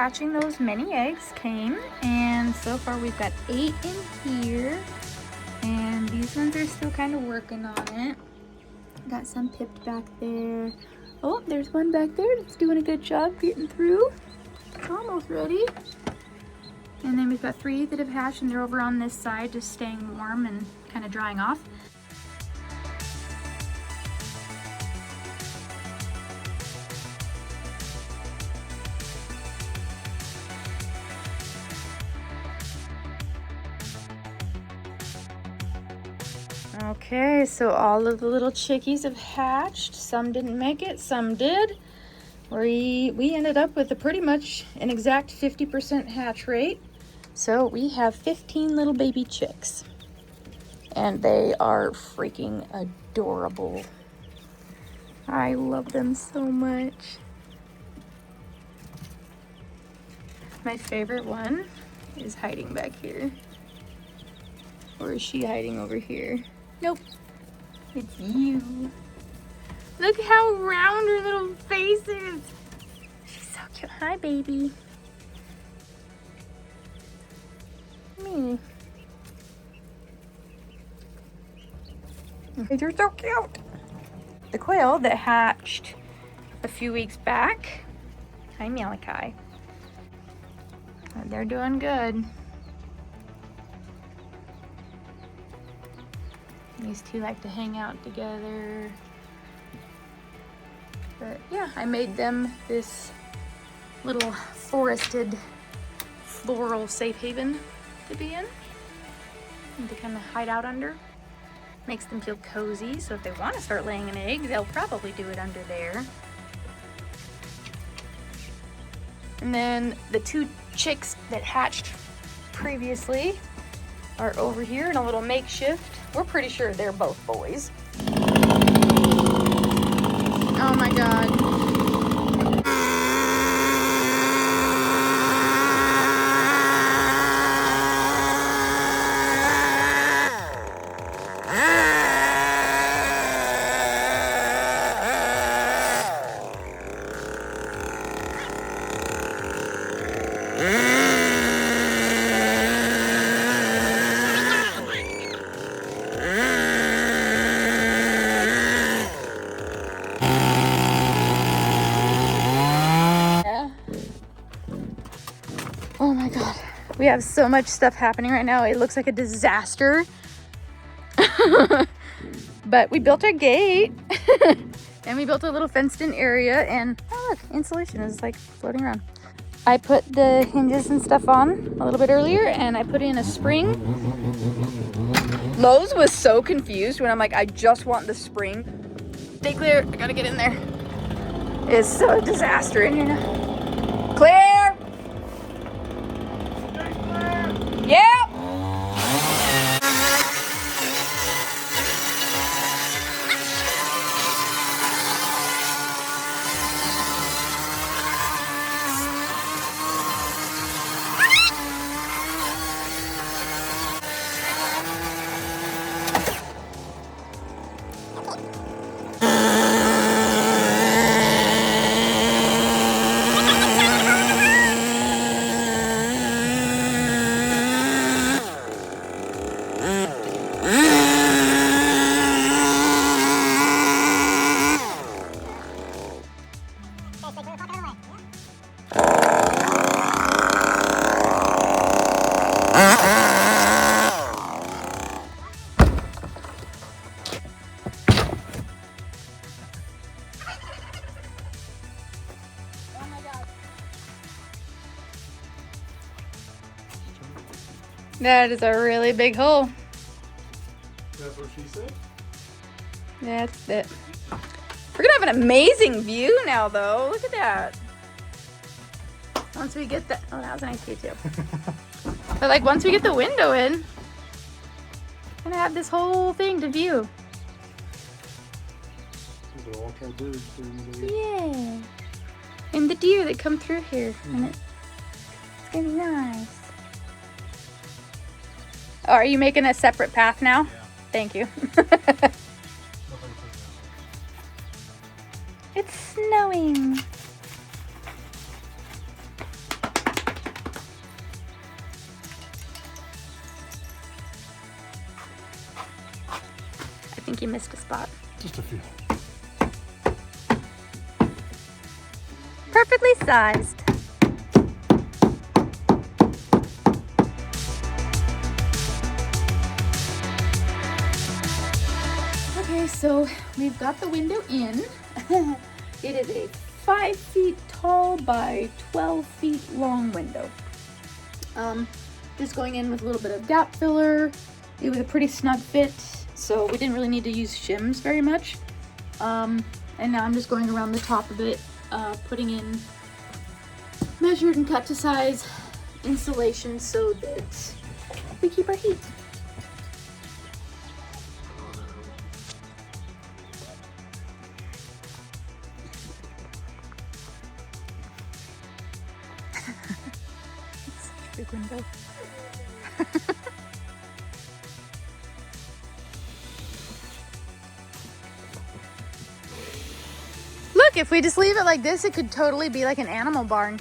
hatching those many eggs came, and so far we've got 8 in here, and these ones are still kind of working on it. Got some pipped back there. Oh, there's one back there that's doing a good job getting through. Almost ready. And then we've got 3 that have hatched, and they're over on this side just staying warm and kind of drying off. Okay, so all of the little chickies have hatched. Some didn't make it, some did. We ended up with a pretty much an exact 50% hatch rate. So we have 15 little baby chicks. And they are freaking adorable. I love them so much. My favorite one is hiding back here. Or is she hiding over here? Nope, it's you. Look how round her little face is. She's so cute. Hi, baby. Me. You're so cute. The quail that hatched a few weeks back. Hi, Malachi. They're doing good. These two like to hang out together. But yeah, I made them this little forested floral safe haven to be in and to kind of hide out under. Makes them feel cozy, so if they want to start laying an egg, they'll probably do it under there. And then the 2 chicks that hatched previously are over here in a little makeshift. We're pretty sure they're both boys. Oh my God. Oh my God. We have so much stuff happening right now. It looks like a disaster. But we built our gate and we built a little fenced in area, and oh look, insulation is like floating around. I put the hinges and stuff on a little bit earlier, and I put in a spring. Lowe's was so confused when I'm like, I just want the spring. Stay clear, I gotta get in there. It's so a disaster in here now. Clear! Yep! That is a really big hole. That's what she said? That's it. We're gonna have an amazing view now though. Look at that. Once we get the, oh, that was a nice view too. But like once we get the window in, we're gonna have this whole thing to view. Yeah. And the deer that come through here. And it's gonna be nice. Oh, are you making a separate path now? Yeah. Thank you. It's snowing. think you missed a spot? Just a few. Perfectly sized. Okay, so we've got the window in. It is a 5 feet tall by 12 feet long window. Just going in with a little bit of gap filler. It was a pretty snug fit, so we didn't really need to use shims very much. And now I'm just going around the top of it, putting in measured and cut to size insulation so that we keep our heat. Such a big window. Look, if we just leave it like this, it could totally be like an animal barn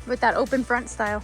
with that open front style.